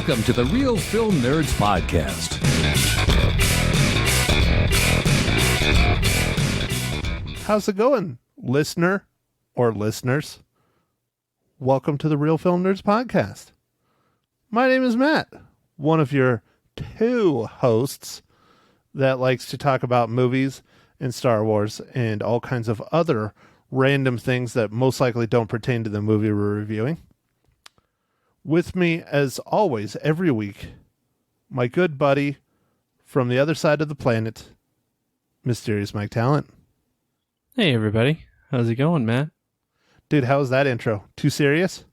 Welcome to the Real Film Nerds Podcast. How's it going, listener or listeners? Welcome to the Real Film Nerds Podcast. My name is Matt, one of your two hosts that likes to talk about movies and Star Wars and all kinds of other random things that most likely don't pertain to the movie we're reviewing. With me, as always, every week, my good buddy from the other side of the planet, Mysterious Mike Talent. Hey, everybody. How's it going, Matt? Dude, how was that intro? Too serious?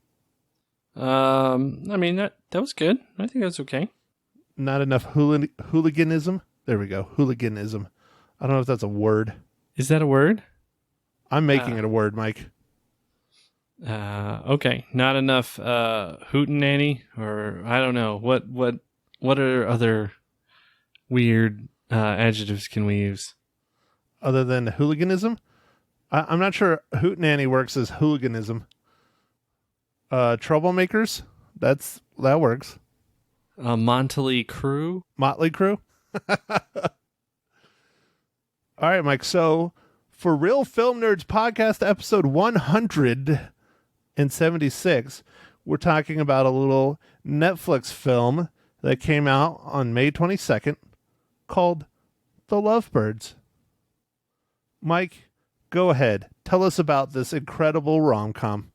I mean, that was good. I think that's okay. Not enough hooliganism? There we go. Hooliganism. I don't know if that's a word. Is that a word? I'm making it a word, Mike. Okay. Not enough hootenanny, or I don't know. What are other weird adjectives can we use? Other than hooliganism? I'm not sure hootenanny works as hooliganism. Troublemakers? That works. Motley Crew? Motley Crew? All right, Mike. So for Real Film Nerds Podcast episode 176, we're talking about a little Netflix film that came out on May 22nd called The Lovebirds. Mike, go ahead. Tell us about this incredible rom-com.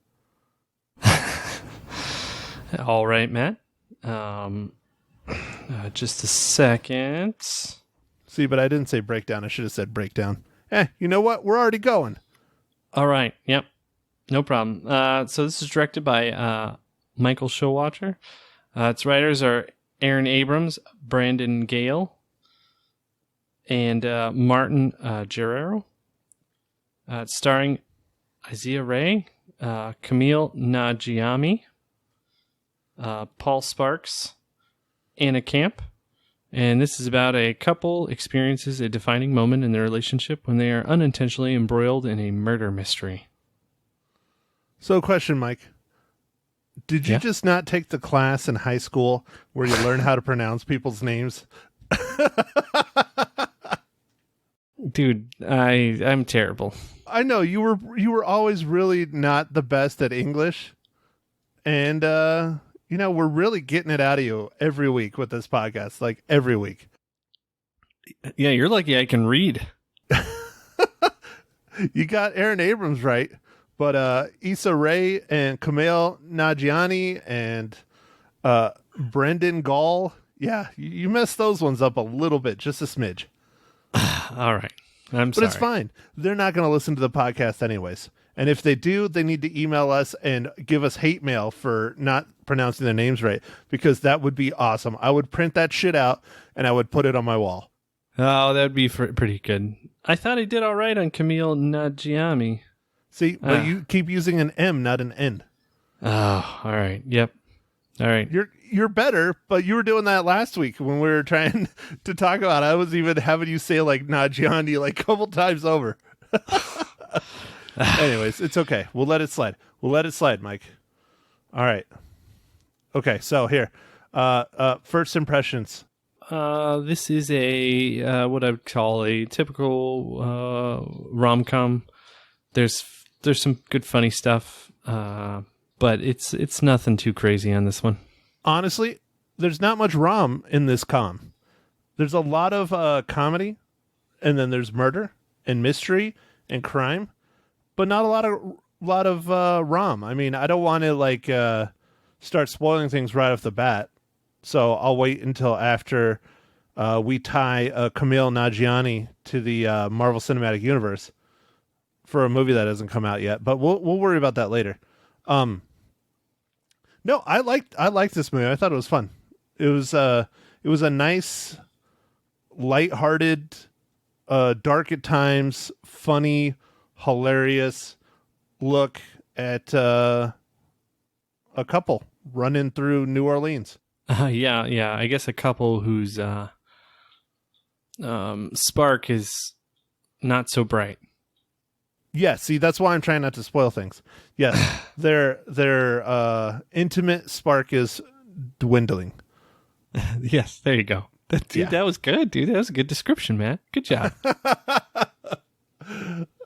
All right, Matt. Just a second. See, but I didn't say breakdown. I should have said breakdown. You know what? We're already going. All right. Yep. No problem. So this is directed by Michael Showalter. Its writers are Aaron Abrams, Brandon Gale, and Martin Guerrero. It's starring Issa Rae, Kumail Nanjiani, Paul Sparks, Anna Camp. And this is about a couple experiences a defining moment in their relationship when they are unintentionally embroiled in a murder mystery. So, question, Mike. Did you just not take the class in high school where you learn how to pronounce people's names? Dude, I'm terrible. I know you were always really not the best at English, and we're really getting it out of you every week with this podcast, like every week. Yeah, you're lucky I can read. You got Aaron Abrams right, but Issa Rae and Kumail Nanjiani and Brendan Gall, yeah, you messed those ones up a little bit, just a smidge. All right. But it's fine. They're not going to listen to the podcast anyways. And if they do, they need to email us and give us hate mail for not pronouncing their names right, because that would be awesome. I would print that shit out and I would put it on my wall. Oh, that'd be pretty good. I thought I did all right on Kumail Nanjiani. See, but you keep using an M, not an N. Oh, all right. Yep. All right. You're better, but you were doing that last week when we were trying to talk about it. I was even having you say like Nanjiani like a couple times over. Anyways, it's okay. We'll let it slide. Mike. All right. Okay, so here. First impressions. This is a what I would call a typical rom-com. There's some good funny stuff, but it's nothing too crazy on this one. Honestly, there's not much rom in this com. There's a lot of comedy, and then there's murder and mystery and crime, but not a lot of rom. I mean, I don't want to start spoiling things right off the bat, so I'll wait until after we tie Kumail Nanjiani to the Marvel Cinematic Universe for a movie that hasn't come out yet. But we'll worry about that later. No, I liked this movie. I thought it was fun. It was a nice, lighthearted, dark at times, funny, hilarious look at a couple running through New Orleans. Yeah. I guess a couple whose spark is not so bright. Yeah, see, that's why I'm trying not to spoil things. Yes, their intimate spark is dwindling. Yes, there you go. That was good, dude. That was a good description, man. Good job.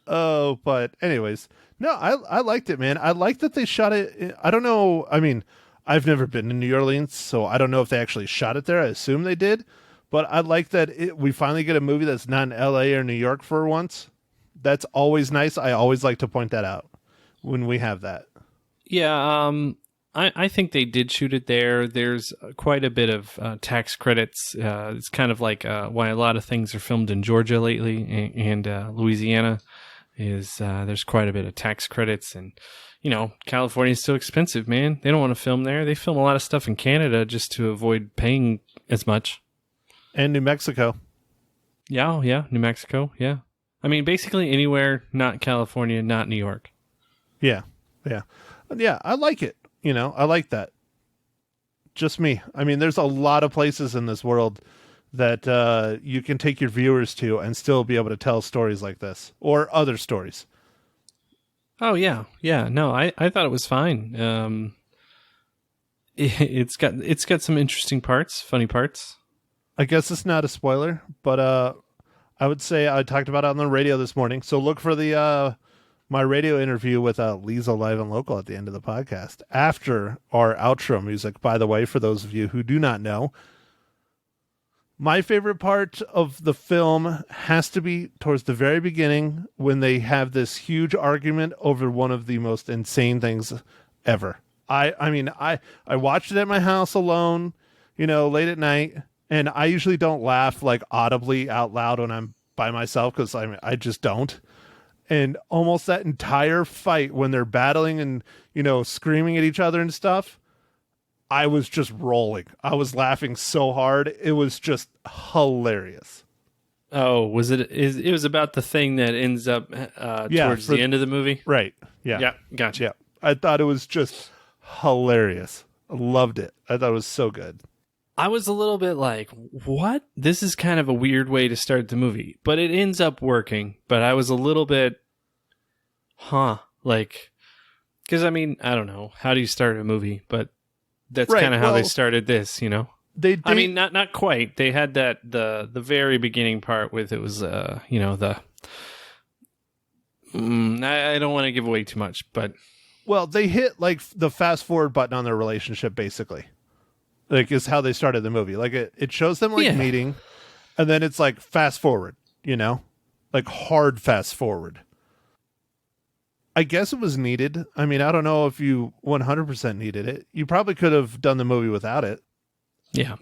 Oh, but anyways, no, I liked it, man. I like that they shot it. I don't know. I mean, I've never been to New Orleans, so I don't know if they actually shot it there. I assume they did, but I like that we finally get a movie that's not in L.A. or New York for once. That's always nice. I always like to point that out when we have that. Yeah, I think they did shoot it there. There's quite a bit of tax credits. It's kind of like why a lot of things are filmed in Georgia lately and Louisiana is there's quite a bit of tax credits. And, California is so expensive, man. They don't want to film there. They film a lot of stuff in Canada just to avoid paying as much. And New Mexico. Yeah, New Mexico, yeah. I mean, basically anywhere not California, not New York. Yeah. Yeah, I like it. I like that. Just me. I mean, there's a lot of places in this world that you can take your viewers to and still be able to tell stories like this or other stories. Oh, yeah. Yeah, no, I thought it was fine. It's got some interesting parts, funny parts. I guess it's not a spoiler, but I would say I talked about it on the radio this morning. So look for the my radio interview with Lisa Live and Local at the end of the podcast after our outro music. By the way, for those of you who do not know, my favorite part of the film has to be towards the very beginning when they have this huge argument over one of the most insane things ever. I watched it at my house alone, late at night, and I usually don't laugh like audibly out loud when I'm by myself because I just don't. And almost that entire fight when they're battling and, screaming at each other and stuff, I was just rolling. I was laughing so hard. It was just hilarious. Oh, it was about the thing that ends up towards the end of the movie? Right. Yeah. Yeah, gotcha. Yeah. I thought it was just hilarious. I loved it. I thought it was so good. I was a little bit like, what? This is kind of a weird way to start the movie, but it ends up working. But I was a little bit, because I don't know. How do you start a movie? But that's kind of how they started this, They did. I mean, not quite. They had the very beginning part with it was, I don't want to give away too much, but. Well, they hit the fast forward button on their relationship, basically. Is how they started the movie. It shows them meeting, and then it's fast forward, hard fast forward. I guess it was needed. I mean, I don't know if you 100% needed it. You probably could have done the movie without it. Yeah.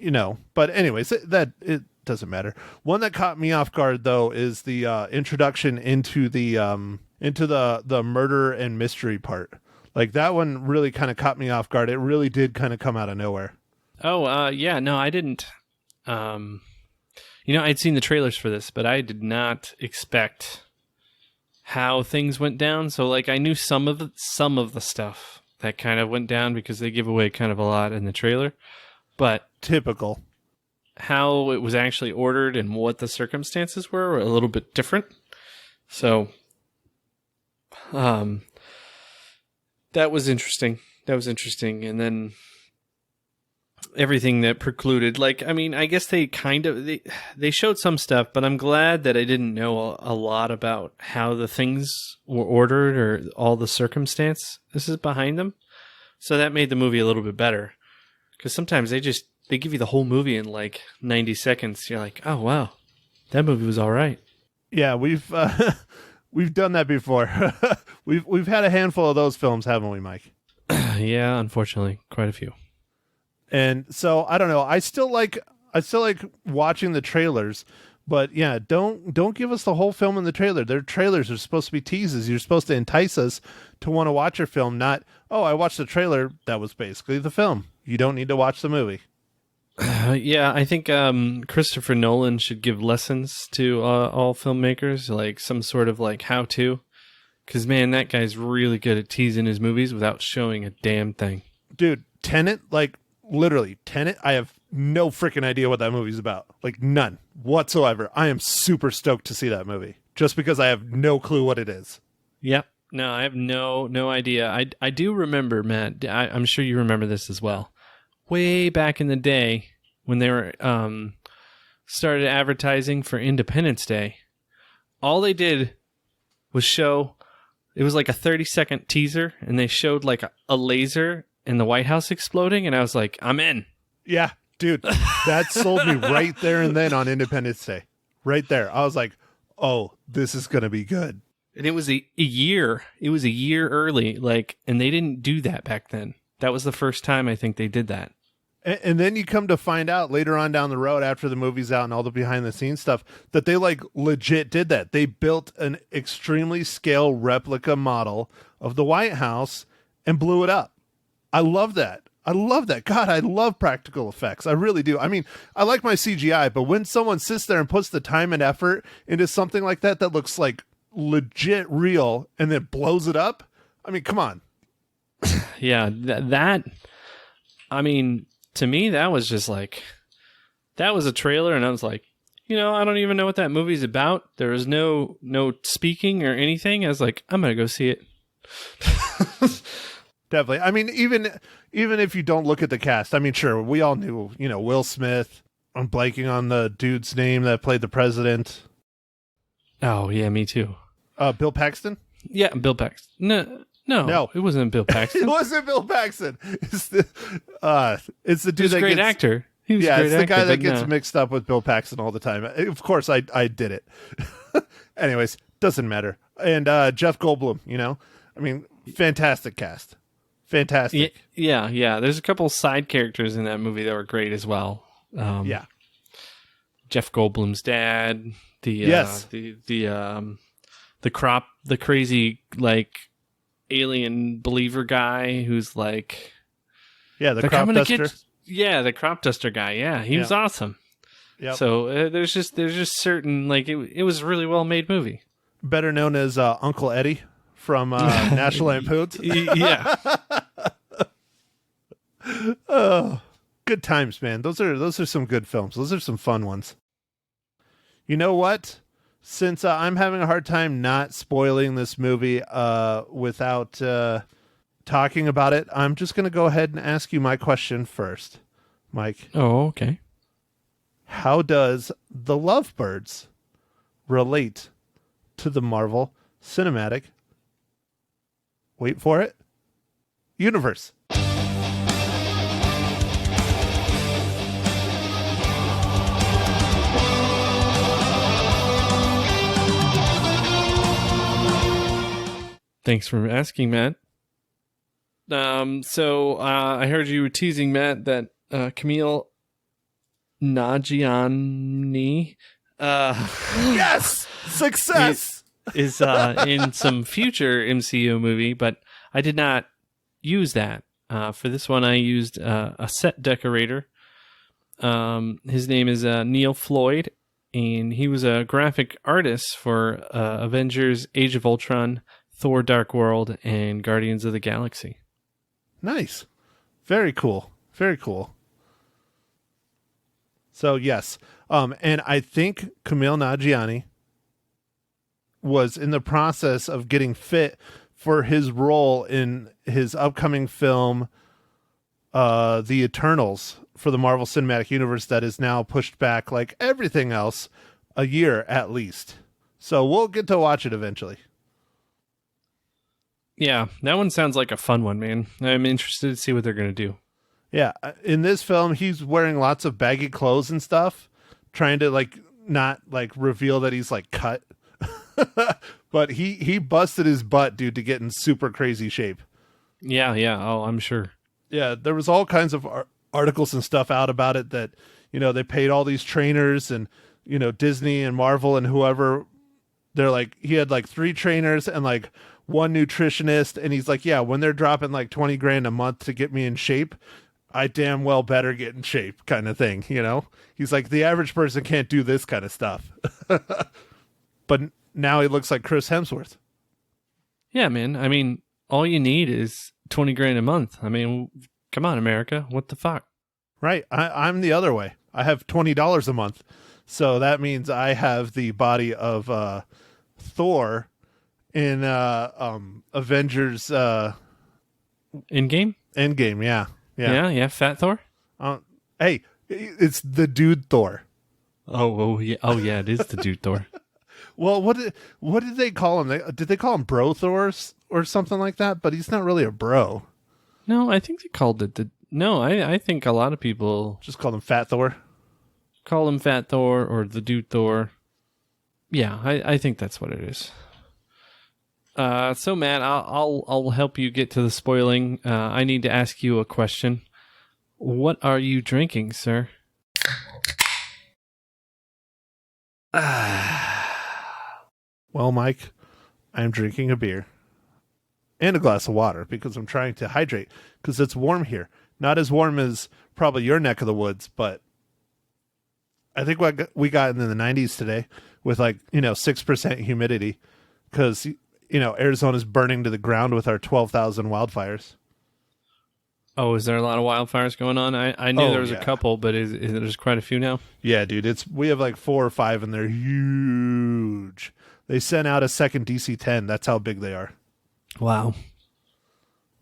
But anyways, it doesn't matter. One that caught me off guard though is the introduction into the murder and mystery part. That one really kind of caught me off guard. It really did kind of come out of nowhere. Oh, yeah, no, I didn't. I'd seen the trailers for this, but I did not expect how things went down. So, I knew some of the stuff that kind of went down because they give away kind of a lot in the trailer. But typical. How it was actually ordered and what the circumstances were a little bit different. So, that was interesting. And then everything that precluded, I guess they they showed some stuff, but I'm glad that I didn't know a lot about how the things were ordered or all the circumstance this is behind them. So that made the movie a little bit better, because sometimes they give you the whole movie in 90 seconds. You're like, oh wow, that movie was all right. Yeah, we've done that before. we've had a handful of those films, haven't we, Mike? Yeah, unfortunately, quite a few. And so I don't know. I still like watching the trailers, but yeah, don't give us the whole film in the trailer. Their trailers are supposed to be teases. You're supposed to entice us to want to watch your film, not, oh, I watched the trailer. That was basically the film. You don't need to watch the movie. Yeah, I think Christopher Nolan should give lessons to all filmmakers, some sort of how-to. Because, man, that guy's really good at teasing his movies without showing a damn thing. Dude, Tenet, literally, Tenet, I have no freaking idea what that movie's about. None whatsoever. I am super stoked to see that movie, just because I have no clue what it is. Yep. No, I have no idea. I do remember, Matt, I'm sure you remember this as well. Way back in the day, when they were started advertising for Independence Day, all they did was show, it was like a 30-second teaser, and they showed like a laser in the White House exploding, and I was like, I'm in. Yeah, dude, that sold me right there and then on Independence Day. Right there. I was like, oh, this is going to be good. And it was a year. It was a year early, like, and they didn't do that back then. That was the first time I think they did that. And then you come to find out later on down the road after the movie's out and all the behind the scenes stuff that they like legit did that. They built an extremely scale replica model of the White House and blew it up. I love that. I love that. God, I love practical effects. I really do. I mean, I like my CGI, but when someone sits there and puts the time and effort into something like that that looks like legit real and then blows it up, I mean, come on. Yeah, that I mean, to me, that was just like, that was a trailer, and I was like, you know, I don't even know what that movie's about. There was no speaking or anything. I was like, I'm going to go see it. Definitely. I mean, even if you don't look at the cast, I mean, sure, we all knew, you know, Will Smith. I'm blanking on the dude's name that played the president. Oh, yeah, me too. Bill Paxton? Yeah, Bill Paxton. No, it wasn't Bill Paxton. It wasn't Bill Paxton. It's the dude He was that a great gets, actor. He was yeah, a great it's the actor, guy that but gets no. mixed up with Bill Paxton all the time. Of course, I did it. Anyways, doesn't matter. And Jeff Goldblum, you know, I mean, fantastic cast. Fantastic. Yeah. There's a couple side characters in that movie that were great as well. Yeah. Jeff Goldblum's dad. Yes. The crazy like alien believer guy who's like, Yeah, the they're crop coming to duster. the crop duster guy. Yeah, he was awesome. Yep. So there's just certain, like, it was a really well made movie. Better known as Uncle Eddie from National Lampoon's. Yeah. Oh, good times, man. Those are some good films. Those are some fun ones. You know what? Since I'm having a hard time not spoiling this movie without talking about it, I'm just going to go ahead and ask you my question first, Mike. Oh, okay. How does The Lovebirds relate to the Marvel Cinematic, wait for it, universe? Thanks for asking, Matt. So I heard you were teasing, Matt, that Kumail Nanjiani Yes! Success! is in some future MCU movie, but I did not use that. For this one, I used a set decorator. His name is Neil Floyd, and he was a graphic artist for Avengers, Age of Ultron, Thor Dark World, and Guardians of the Galaxy. Nice. Very cool. Very cool. So, yes. And I think Kumail Nanjiani was in the process of getting fit for his role in his upcoming film, The Eternals, for the Marvel Cinematic Universe that is now pushed back, like everything else, a year at least. So we'll get to watch it eventually. Yeah, that one sounds like a fun one, man. I'm interested to see what they're going to do. Yeah, in this film, he's wearing lots of baggy clothes and stuff, trying to like not like reveal that he's like cut. But he busted his butt, dude, to get in super crazy shape. Yeah. Oh, I'm sure. Yeah, there was all kinds of articles and stuff out about it that, you know, they paid all these trainers and, you know, Disney and Marvel and whoever. They're like, he had like 3 trainers and like 1 nutritionist. And he's like, yeah, when they're dropping like 20 grand a month to get me in shape, I damn well better get in shape, kind of thing. You know, he's like, the average person can't do this kind of stuff. But now he looks like Chris Hemsworth. Yeah, man. I mean, all you need is 20 grand a month. I mean, come on, America. What the fuck? Right. I'm the other way. I have $20 a month. So that means I have the body of Thor in Avengers Endgame? Endgame. Yeah. Yeah. Fat Thor? Hey, It's the dude Thor. Oh yeah, it is the dude Thor. Well, what did they call him? Did they call him Bro Thor or something like that? But he's not really a bro. No, I think they called it I think a lot of people Just called him Fat Thor. call him Fat Thor or the dude Thor. Yeah, I think that's what it is. So Matt, I'll help you get to the spoiling. I need to ask you a question. What are you drinking, sir? Well, Mike, I'm drinking a beer and a glass of water because I'm trying to hydrate because it's warm here. Not as warm as probably your neck of the woods, but I think we got in the 90s today with 6% humidity because, Arizona's burning to the ground with our 12,000 wildfires. Oh, is there a lot of wildfires going on? I knew there was yeah. a couple, but is there's quite a few now? Yeah, dude, we have 4 or 5 and they're huge. They sent out a second DC-10. That's how big they are. Wow.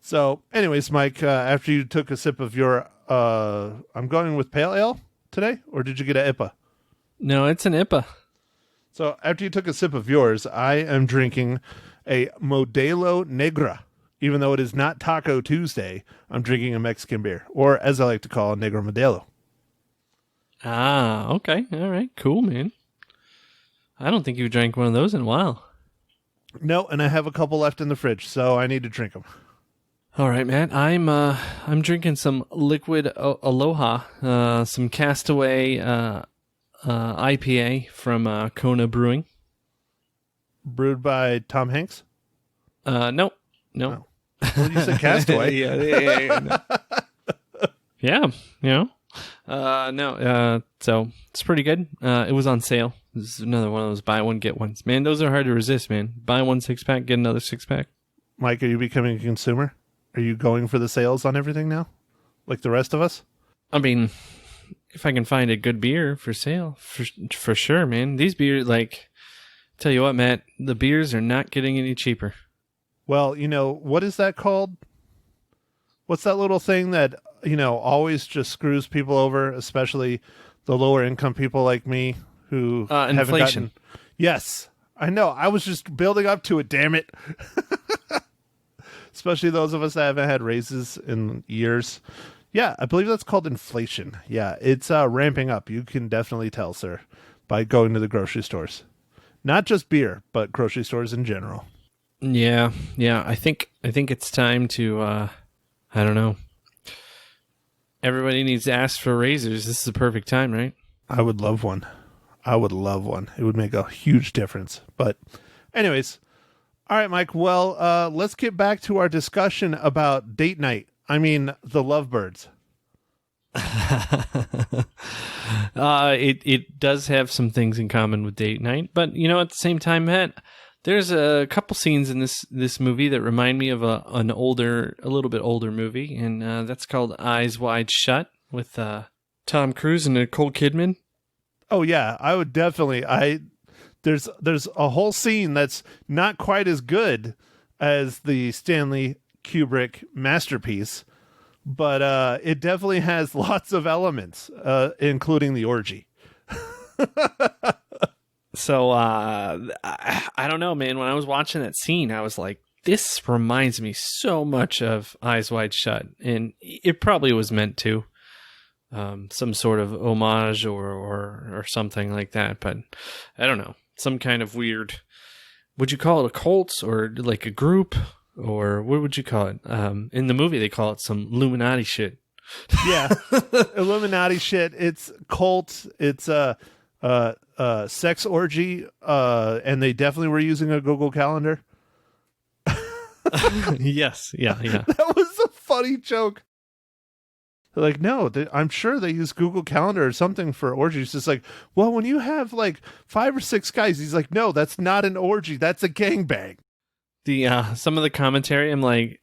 So, anyways, Mike, after you took a sip of your, I'm going with pale ale today, or did you get an IPA? No, it's an IPA. So, after you took a sip of yours, I am drinking a Modelo Negra. Even though it is not Taco Tuesday, I'm drinking a Mexican beer, or as I like to call it, Negro Modelo. Ah, okay. All right. Cool, man. I don't think you drank one of those in a while. No, and I have a couple left in the fridge, so I need to drink them. All right, Matt. I'm drinking some liquid Aloha, some Castaway IPA from Kona Brewing. Brewed by Tom Hanks? No. Oh. Well, you said Castaway. Yeah. So it's pretty good. It was on sale. This is another one of those buy one, get ones. Man, those are hard to resist, man. Buy one 6-pack, get another 6-pack. Mike, are you becoming a consumer? Are you going for the sales on everything now? Like the rest of us? I mean, if I can find a good beer for sale, for sure, man. These beers, tell you what, Matt, the beers are not getting any cheaper. Well, what is that called? What's that little thing that, always just screws people over, especially the lower income people like me who haven't inflation. Yes, I know. I was just building up to it, damn it. Especially those of us that haven't had raises in years. Yeah, I believe that's called inflation. Yeah, it's ramping up. You can definitely tell, sir, by going to the grocery stores. Not just beer, but grocery stores in general. Yeah. I think it's time to. I don't know. Everybody needs to ask for raises. This is the perfect time, right? I would love one. It would make a huge difference. But, anyways, all right, Mike. Well, let's get back to our discussion about date night. I mean, the Lovebirds. It does have some things in common with date night, but at the same time, Matt, there's a couple scenes in this movie that remind me of a little bit older movie, and that's called Eyes Wide Shut with Tom Cruise and Nicole Kidman. Oh yeah, I would definitely. There's a whole scene that's not quite as good as the Stanley Kubrick masterpiece, but it definitely has lots of elements, including the orgy. So, I don't know, man. When I was watching that scene, I was like, this reminds me so much of Eyes Wide Shut. And it probably was meant to. Some sort of homage or something like that. But I don't know. Some kind of weird... Would you call it a cult or like a group? Or what would you call it? In the movie, they call it some Illuminati shit. Yeah. Illuminati shit. It's cult. It's sex orgy, and they definitely were using a Google Calendar. Yes, yeah. That was a funny joke. They're like, no, I'm sure they use Google Calendar or something for orgies. It's like, well, when you have 5 or 6 guys, he's like, no, that's not an orgy. That's a gangbang. The some of the commentary, I'm like,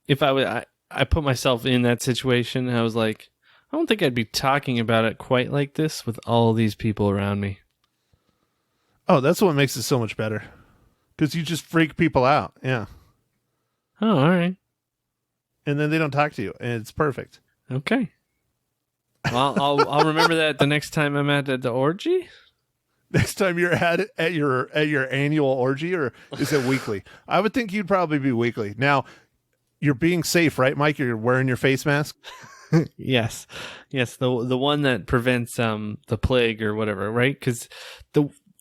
if I put myself in that situation, I was like, I don't think I'd be talking about it quite like this with all these people around me. Oh, that's what makes it so much better. Because you just freak people out. Yeah. Oh, all right. And then they don't talk to you. And it's perfect. Okay. Well, I'll remember that the next time I'm at the orgy. Next time you're at your annual orgy, or is it weekly? I would think you'd probably be weekly. Now, you're being safe, right, Mike? You're wearing your face mask. Yes, the one that prevents the plague or whatever, right? Because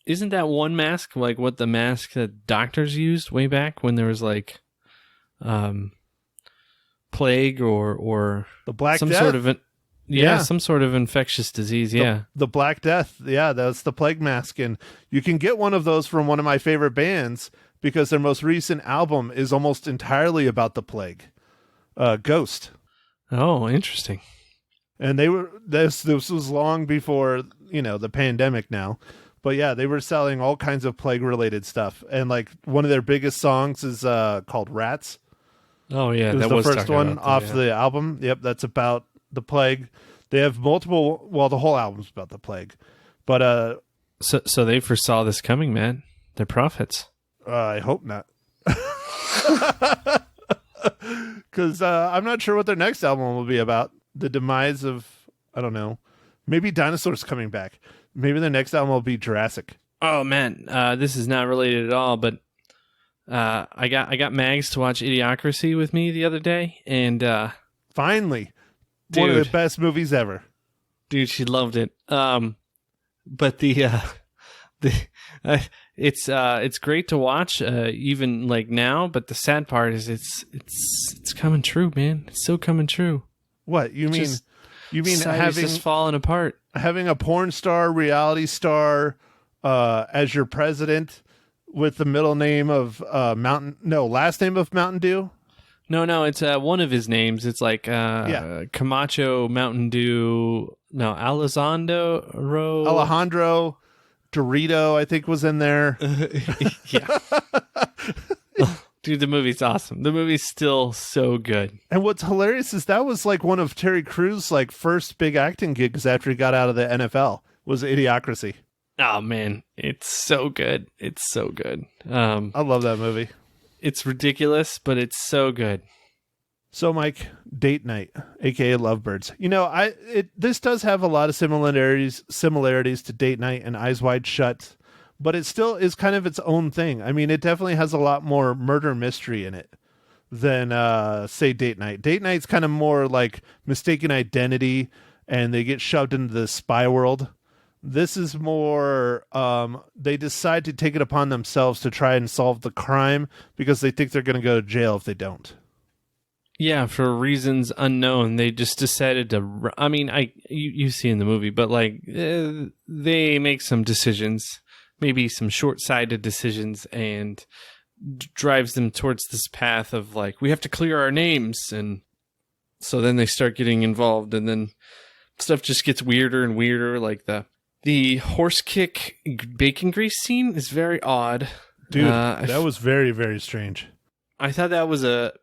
isn't that one mask like what the mask that doctors used way back when there was like plague or The Black some Death? sort of Yeah. some sort of infectious disease. The Black Death. Yeah, that's the plague mask. And you can get one of those from one of my favorite bands because their most recent album is almost entirely about the plague. Ghost. Oh, interesting. And this was long before, the pandemic now. But yeah, they were selling all kinds of plague related stuff. And like one of their biggest songs is called Rats. Oh yeah, It was that the was first talking one about that, off yeah. the album. Yep, that's about the plague. They have multiple. Well, the whole album's about the plague, but So they foresaw this coming, man. They're prophets. I hope not, because I'm not sure what their next album will be about. The demise of, I don't know, maybe dinosaurs coming back. Maybe their next album will be Jurassic. Oh man, this is not related at all, but I got Mags to watch Idiocracy with me the other day, and Finally, one of the Dude. best movies ever. dude, she loved it. But it's great to watch, even like now. But the sad part is it's coming true, man. It's so coming true. What you mean? Just- You mean Society's just falling apart. having a porn star, reality star, as your president with the middle name of last name of Mountain Dew? No, it's one of his names. It's like Camacho, Mountain Dew. No, Alejandro Dorito, I think, was in there. Yeah. Dude, the movie's awesome. The movie's still so good. And what's hilarious is that was like one of Terry Crews' like first big acting gigs after he got out of the NFL was Idiocracy. Oh man, it's so good. It's so good. I love that movie. It's ridiculous, but it's so good. So, Mike, Date Night, aka Lovebirds. This does have a lot of similarities to Date Night and Eyes Wide Shut, but it still is kind of its own thing. I mean, it definitely has a lot more murder mystery in it than, say, Date Night. Date Night's kind of more like mistaken identity, and they get shoved into the spy world. This is more, they decide to take it upon themselves to try and solve the crime because they think they're going to go to jail if they don't. Yeah, for reasons unknown, they just decided to. I mean, you see in the movie, but like they make some decisions, maybe some short-sighted decisions, and drives them towards this path of like we have to clear our names, and so then they start getting involved, and then stuff just gets weirder and weirder. Like the horse kick bacon grease scene is very odd, Dude. That was very, very strange. I thought that was a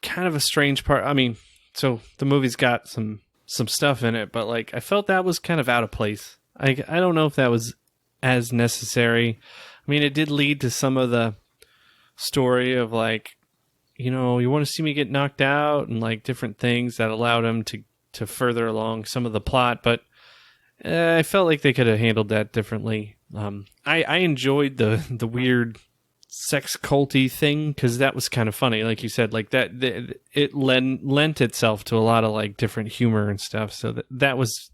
kind of a strange part. I mean, so the movie's got some stuff in it, but like I felt that was kind of out of place. I don't know if that was as necessary. I mean, it did lead to some of the story of like, you want to see me get knocked out and like different things that allowed him to further along some of the plot, but I felt like they could have handled that differently. I enjoyed the weird sex culty thing because that was kind of funny, like you said, like that it lent itself to a lot of like different humor and stuff. So that was,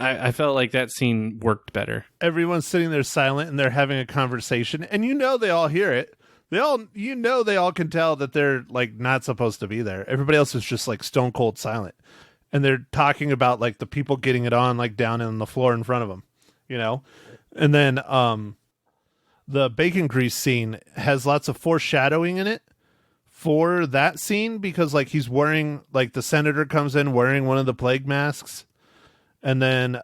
I felt like that scene worked better. Everyone's sitting there silent and they're having a conversation, and they all hear it. They all can tell that they're like not supposed to be there. Everybody else is just like stone cold silent, and they're talking about like the people getting it on like down on the floor in front of them, and then the bacon grease scene has lots of foreshadowing in it for that scene because like he's wearing, like the senator comes in wearing one of the plague masks, and then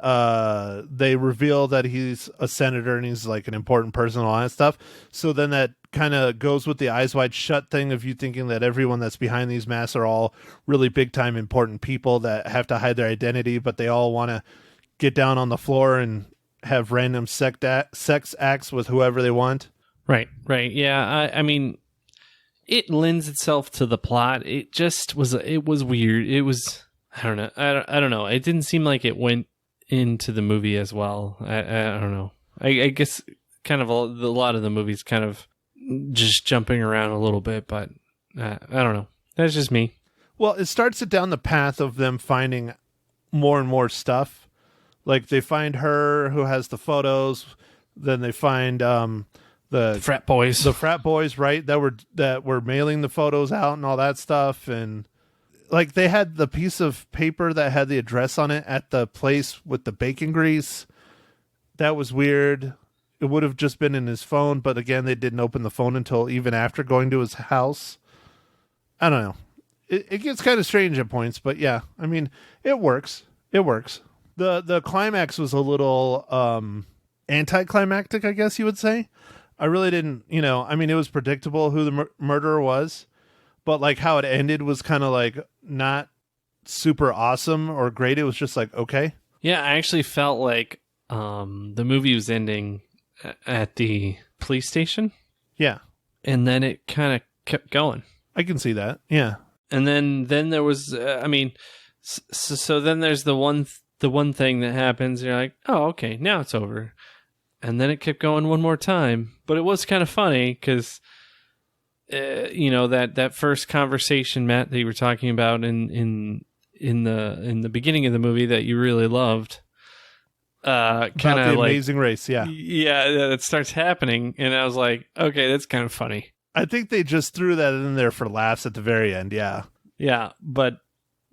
they reveal that he's a senator and he's like an important person and all that stuff. So then that kind of goes with the Eyes Wide Shut thing of you thinking that everyone that's behind these masks are all really big time important people that have to hide their identity, but they all want to get down on the floor and have random sex acts with whoever they want. Right. Yeah, I mean, it lends itself to the plot. It just was. It was weird. It was. I don't know. I don't know. It didn't seem like it went into the movie as well. I don't know. I guess kind of a lot of the movies kind of just jumping around a little bit, but I don't know. That's just me. Well, it starts it down the path of them finding more and more stuff. Like they find her who has the photos, then they find the frat boys. The frat boys, right? That were mailing the photos out and all that stuff. And like they had the piece of paper that had the address on it at the place with the bacon grease. That was weird. It would have just been in his phone, but again, they didn't open the phone until even after going to his house. I don't know. It gets kind of strange at points, but yeah, I mean, it works. It works. The climax was a little anticlimactic, I guess you would say. I really didn't, I mean, it was predictable who the murderer was, but like how it ended was kind of like not super awesome or great. It was just like, okay. Yeah, I actually felt like the movie was ending at the police station. Yeah. And then it kind of kept going. I can see that. Yeah. And then there was, I mean, so then there's the one thing that happens. You're like, oh, okay, now it's over. And then it kept going one more time. But it was kind of funny because, that first conversation, Matt, that you were talking about in the beginning of the movie that you really loved. Kind of the like Amazing Race. Yeah. Yeah, that starts happening. And I was like, okay, that's kind of funny. I think they just threw that in there for laughs at the very end. Yeah. Yeah. But,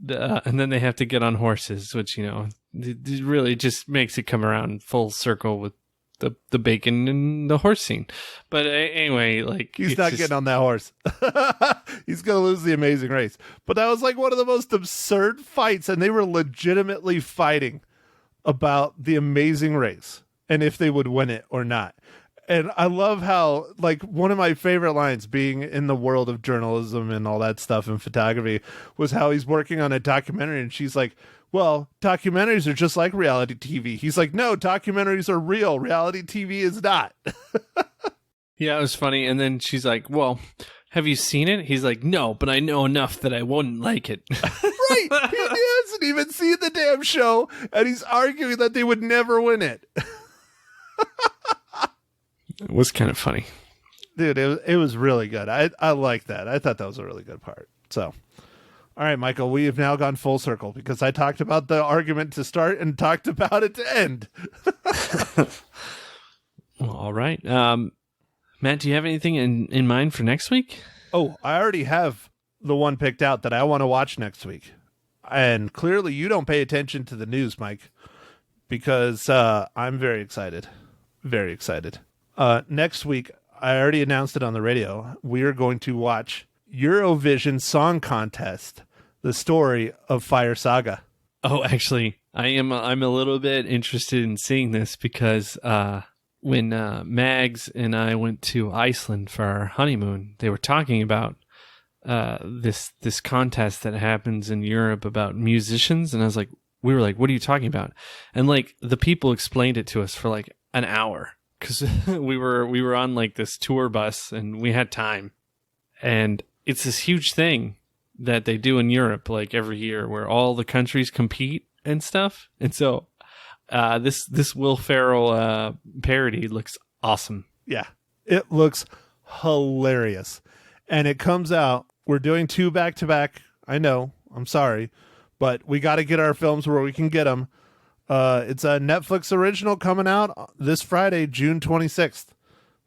and then they have to get on horses, which, it really just makes it come around full circle with the bacon and the horse scene. But anyway, like he's not getting on that horse. He's going to lose the Amazing Race. But that was like one of the most absurd fights. And they were legitimately fighting about the Amazing Race and if they would win it or not. And I love how, like, one of my favorite lines, being in the world of journalism and all that stuff and photography, was how he's working on a documentary and she's like, well, documentaries are just like reality TV. He's like, no, documentaries are real. Reality TV is not. Yeah, it was funny. And then she's like, well, have you seen it? He's like, no, but I know enough that I wouldn't like it. Right. He hasn't even seen the damn show and he's arguing that they would never win it. It was kind of funny. Dude, it was really good. I like that. I thought that was a really good part. So, all right, Michael, we have now gone full circle because I talked about the argument to start and talked about it to end. Well, all right. Matt, do you have anything in mind for next week? Oh, I already have the one picked out that I want to watch next week. And clearly you don't pay attention to the news, Mike, because I'm very excited. Very excited. Next week, I already announced it on the radio. We are going to watch Eurovision Song Contest, the story of Fire Saga. Oh, actually, I'm a little bit interested in seeing this because when Mags and I went to Iceland for our honeymoon, they were talking about this contest that happens in Europe about musicians, and we were like, what are you talking about? And like the people explained it to us for like an hour. Because we were on like this tour bus and we had time, and it's this huge thing that they do in Europe like every year where all the countries compete and stuff. And so this Will Ferrell parody looks awesome. Yeah, it looks hilarious, and it comes out. We're doing 2 back-to-back. I know. I'm sorry, but we got to get our films where we can get them. It's a Netflix original coming out this Friday, June 26th.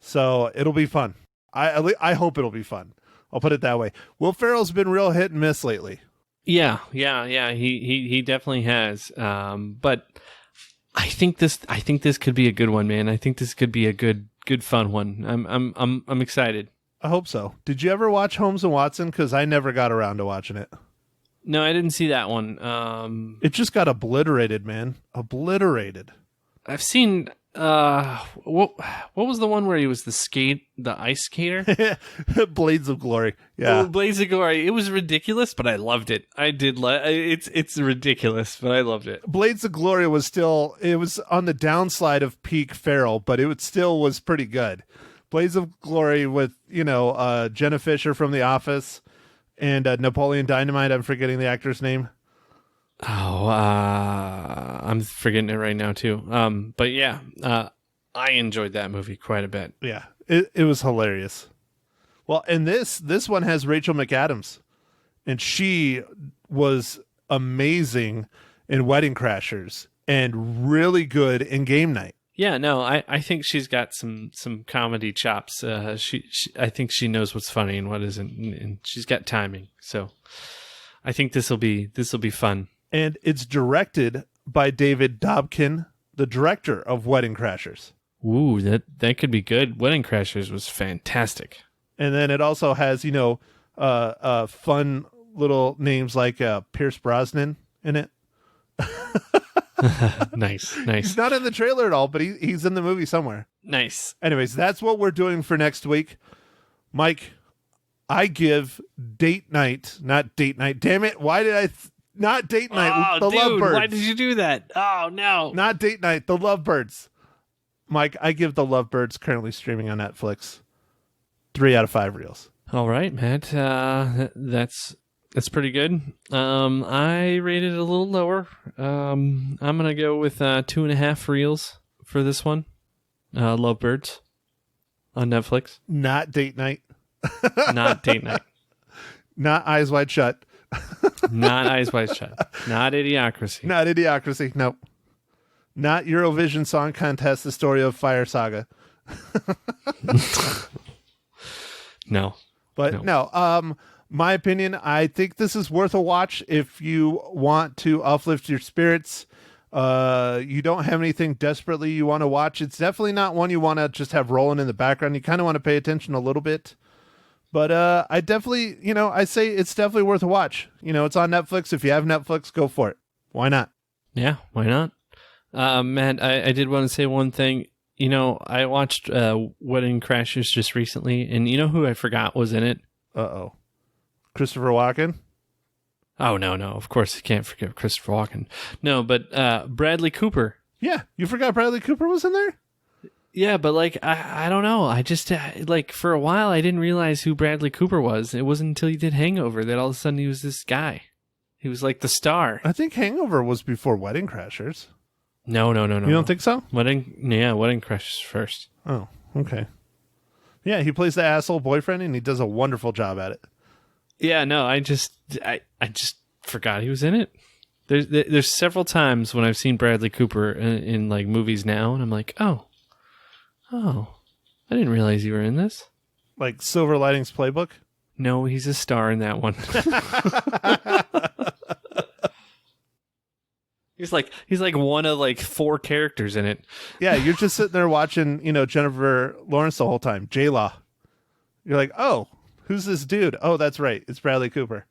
So it'll be fun. I hope it'll be fun. I'll put it that way. Will Ferrell's been real hit and miss lately. Yeah. He definitely has. But I think this could be a good one, man. I think this could be a good fun one. I'm excited. I hope so. Did you ever watch Holmes and Watson? Because I never got around to watching it. No, I didn't see that one. It just got obliterated, man. Obliterated. I've seen what was the one where he was the ice skater? Blades of Glory. Yeah. Oh, Blades of Glory. It was ridiculous, but I loved it. I did it's ridiculous, but I loved it. Blades of Glory was on the downslide of peak Ferrell, but it still was pretty good. Blades of Glory with, Jenna Fisher from The Office. And Napoleon Dynamite, I'm forgetting the actor's name. I'm forgetting it right now too. But yeah, I enjoyed that movie quite a bit. Yeah, it was hilarious. Well, and this one has Rachel McAdams, and she was amazing in Wedding Crashers and really good in Game Night. Yeah, no, I think she's got some comedy chops. She I think she knows what's funny and what isn't, and she's got timing. So I think this will be fun. And it's directed by David Dobkin, the director of Wedding Crashers. Ooh, that could be good. Wedding Crashers was fantastic. And then it also has, fun little names like Pierce Brosnan in it. Nice. He's not in the trailer at all, but he's in the movie somewhere. Nice. Anyways, that's what we're doing for next week. Mike, I give not date night. Damn it. Why did not date night? Oh, the Lovebirds. Why did you do that? Oh, no. Not date night. The Lovebirds. Mike, I give the Lovebirds, currently streaming on Netflix, 3 out of 5 reels. All right, Matt. That's pretty good. I rated it a little lower. I'm gonna go with 2.5 reels for this one. Lovebirds on Netflix. Not date night. Not date night. Not Eyes Wide Shut. Not Eyes Wide Shut. Not Idiocracy. Not Idiocracy. Nope. Not Eurovision Song Contest, The Story of Fire Saga. No. But no. My opinion, I think this is worth a watch if you want to uplift your spirits. You don't have anything desperately you want to watch. It's definitely not one you want to just have rolling in the background. You kind of want to pay attention a little bit. But I definitely, I say it's definitely worth a watch. It's on Netflix. If you have Netflix, go for it. Why not? Yeah, why not? Matt, I did want to say one thing. I watched Wedding Crashers just recently, and you know who I forgot was in it? Uh-oh. Christopher Walken? Oh, no. Of course, I can't forget Christopher Walken. No, but Bradley Cooper. Yeah, you forgot Bradley Cooper was in there? Yeah, but I don't know. I just for a while I didn't realize who Bradley Cooper was. It wasn't until he did Hangover that all of a sudden he was this guy. He was like the star. I think Hangover was before Wedding Crashers. No. You don't think so? Wedding Crashers first. Oh, okay. Yeah, he plays the asshole boyfriend and he does a wonderful job at it. Yeah, no, I just forgot he was in it. There's several times when I've seen Bradley Cooper in like movies now, and I'm like, oh, I didn't realize you were in this. Like Silver Linings Playbook? No, he's a star in that one. He's like one of like 4 characters in it. Yeah, you're just sitting there watching, Jennifer Lawrence the whole time. J-Law. You're like, oh, who's this dude? Oh, that's right. It's Bradley Cooper.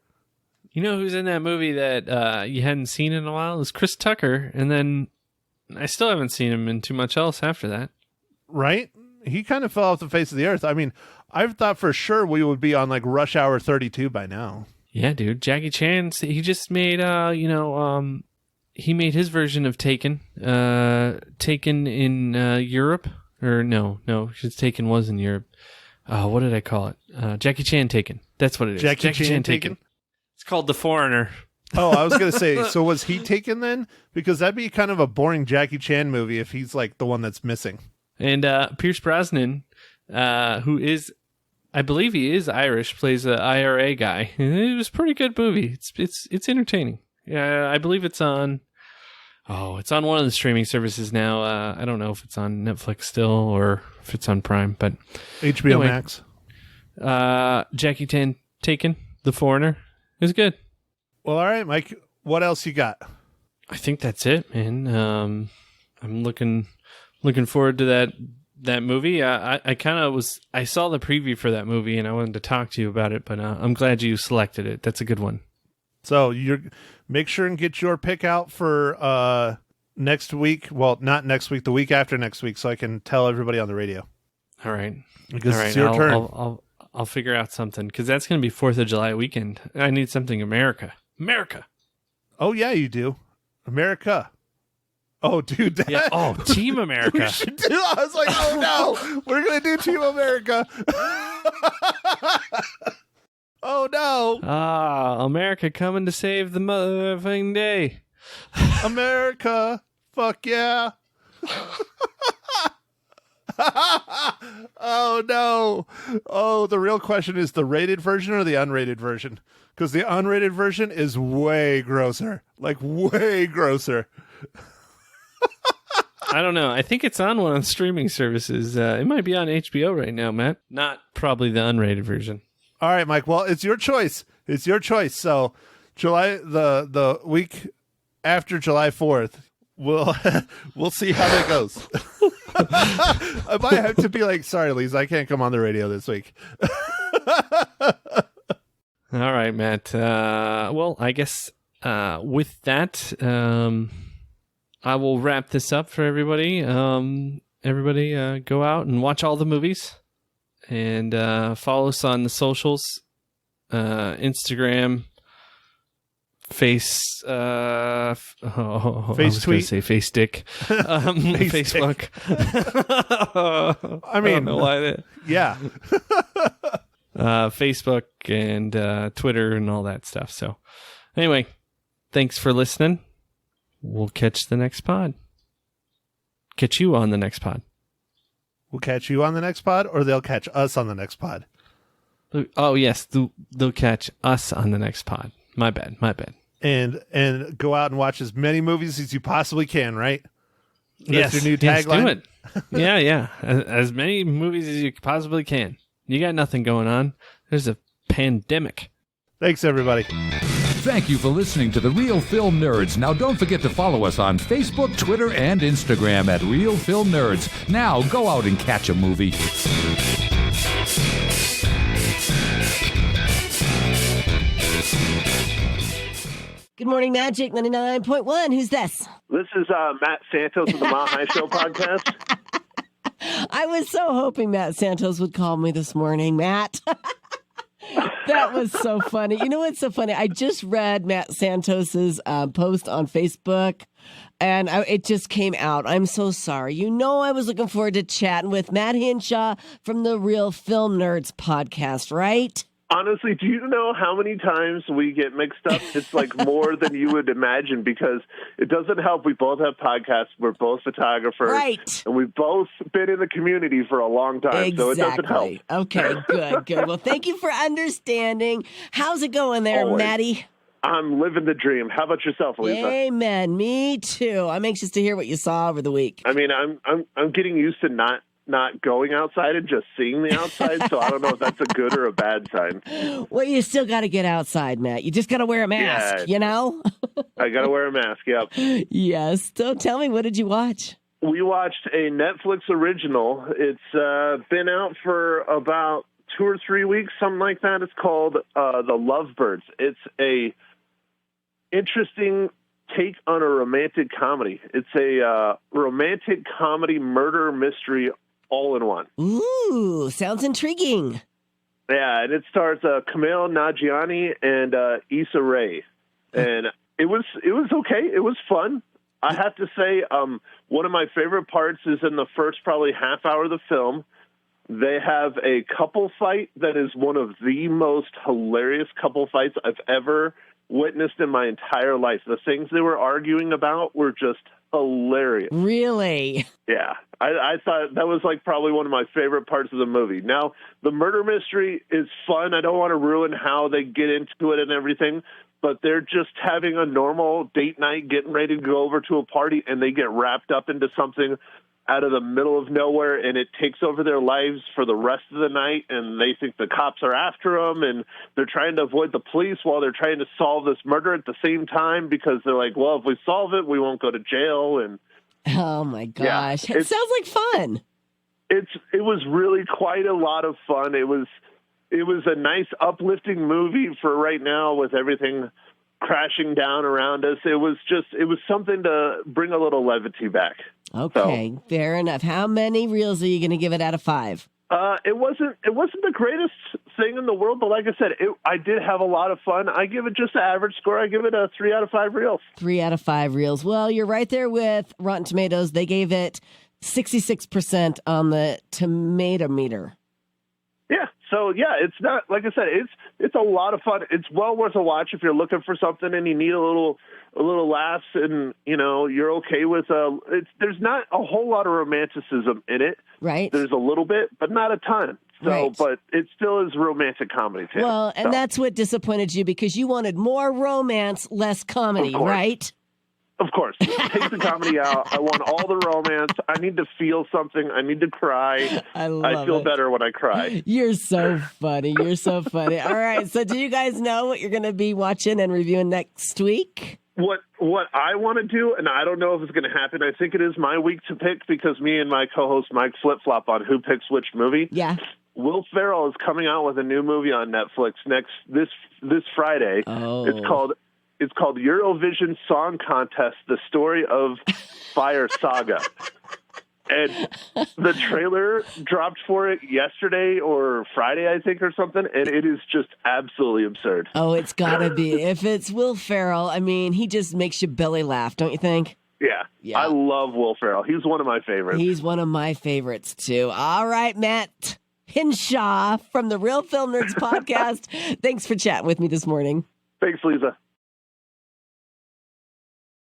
You know who's in that movie that you hadn't seen in a while? It was Chris Tucker, and then I still haven't seen him in too much else after that. Right? He kind of fell off the face of the earth. I mean, I thought for sure we would be on like Rush Hour 32 by now. Yeah, dude. Jackie Chan, he just made, he made his version of Taken. Taken in Europe. Or no, Taken was in Europe. What did I call it? Jackie Chan Taken. That's what it is. Jackie Chan Taken? It's called The Foreigner. Oh, I was going to say, so was he taken then? Because that'd be kind of a boring Jackie Chan movie if he's like the one that's missing. And Pierce Brosnan, who is, I believe he is Irish, plays an IRA guy. It was a pretty good movie. It's entertaining. Yeah, I believe it's on. Oh, it's on one of the streaming services now. I don't know if it's on Netflix still or if it's on Prime, but HBO anyway, Max. Jackie Chan Taken, The Foreigner. It was good. Well, all right, Mike. What else you got? I think that's it, man. I'm looking forward to that movie. I kind of was. I saw the preview for that movie, and I wanted to talk to you about it. But I'm glad you selected it. That's a good one. So make sure and get your pick out for next week. Well, not next week, the week after next week, so I can tell everybody on the radio. All right, because it's your turn. I'll figure out something because that's going to be 4th of July weekend. I need something America. Oh yeah, you do. America. Oh, dude. Yeah. Oh, Team America. We should do. I was like, oh no, we're gonna do Team America. Oh no. America coming to save the motherfucking day. America, fuck yeah. Oh, no. Oh, the real question is the rated version or the unrated version? Because the unrated version is way grosser. Like, way grosser. I don't know. I think it's on one of the streaming services. It might be on HBO right now, Matt. Not probably the unrated version. All right, Mike. Well, it's your choice. It's your choice. So, the week after July 4th, we'll see how that goes. I might have to be like, sorry, Lise, I can't come on the radio this week. All right, Matt. Well, I guess with that, I will wrap this up for everybody. Everybody go out and watch all the movies and follow us on the socials, Instagram, face tweet. I was going to say face stick. Facebook. I mean, don't know why that. Yeah. Facebook and Twitter and all that stuff. So anyway, thanks for listening. We'll catch the next pod. Catch you on the next pod. We'll catch you on the next pod, or they'll catch us on the next pod. Oh, yes. They'll catch us on the next pod. My bad. And go out and watch as many movies as you possibly can, right? Yes. That's your new tagline. Yes, do it. Yeah. As many movies as you possibly can. You got nothing going on. There's a pandemic. Thanks, everybody. Thank you for listening to The Real Film Nerds. Now, don't forget to follow us on Facebook, Twitter, and Instagram at Real Film Nerds. Now, go out and catch a movie. Good morning, Magic 99.1. Who's this? This is Matt Santos of the Mile High Show podcast. I was so hoping Matt Santos would call me this morning, Matt. That was so funny. You know what's so funny? I just read Matt Santos's post on Facebook, and it just came out. I'm so sorry. You know I was looking forward to chatting with Matt Hinshaw from the Real Film Nerds podcast, right? Honestly, do you know how many times we get mixed up? It's like more than you would imagine, because it doesn't help. We both have podcasts. We're both photographers. Right. And we've both been in the community for a long time, Exactly. so it doesn't help. Okay, good. Well, thank you for understanding. How's it going there, Always. Maddie? I'm living the dream. How about yourself, Lisa? Amen. Me too. I'm anxious to hear what you saw over the week. I mean, I'm getting used to not going outside and just seeing the outside, so I don't know if that's a good or a bad sign. Well, you still got to get outside, Matt. You just got to wear a mask, you know? I got to wear a mask, yep. Yes. So tell me, what did you watch? We watched a Netflix original. It's been out for about 2 or 3 weeks, something like that. It's called The Lovebirds. It's a interesting take on a romantic comedy. It's a romantic comedy murder mystery all in one. Ooh, sounds intriguing. Yeah, and it stars Kumail, Nanjiani, and Issa Rae. And it was okay. It was fun. I have to say, one of my favorite parts is in the first probably half hour of the film. They have a couple fight that is one of the most hilarious couple fights I've ever witnessed in my entire life. The things they were arguing about were just hilarious. Really? Yeah. I thought that was like probably one of my favorite parts of the movie. Now, the murder mystery is fun. I don't want to ruin how they get into it and everything, but they're just having a normal date night, getting ready to go over to a party, and they get wrapped up into something out of the middle of nowhere, and it takes over their lives for the rest of the night, and they think the cops are after them, and they're trying to avoid the police while they're trying to solve this murder at the same time, because they're like, well, if we solve it, we won't go to jail. And oh my gosh. It sounds like fun. It was really quite a lot of fun. It was a nice uplifting movie for right now with everything crashing down around us. It was something to bring a little levity back. Okay, so, fair enough. How many reels are you going to give it out of 5? It wasn't the greatest thing in the world, but like I said, I did have a lot of fun. I give it just an average score. I give it a 3 out of 5 reels. 3 out of 5 reels. Well, you're right there with Rotten Tomatoes. They gave it 66% on the tomato meter. Yeah, So yeah, it's not, like I said, it's a lot of fun. It's well worth a watch if you're looking for something and you need a little laughs, and you're okay with there's not a whole lot of romanticism in it. Right. There's a little bit, but not a ton. So, Right. But it still is romantic comedy too. Well, and that's what disappointed you, because you wanted more romance, less comedy, right? Of course. Take the comedy out. I want all the romance. I need to feel something. I need to cry. I feel feel better when I cry. You're so funny. You're so funny. All right. So do you guys know what you're going to be watching and reviewing next week? What I want to do, and I don't know if it's going to happen, I think it is my week to pick, because me and my co-host Mike flip-flop on who picks which movie. Yeah. Will Ferrell is coming out with a new movie on Netflix this Friday. Oh. It's called Eurovision Song Contest: The Story of Fire Saga. And the trailer dropped for it yesterday or Friday, I think, or something, and it is just absolutely absurd. Oh, it's got to be. If it's Will Ferrell, I mean, he just makes you belly laugh, don't you think? Yeah. I love Will Ferrell. He's one of my favorites. He's one of my favorites, too. All right, Matt Hinshaw from the Real Film Nerds podcast. Thanks for chatting with me this morning. Thanks, Lisa.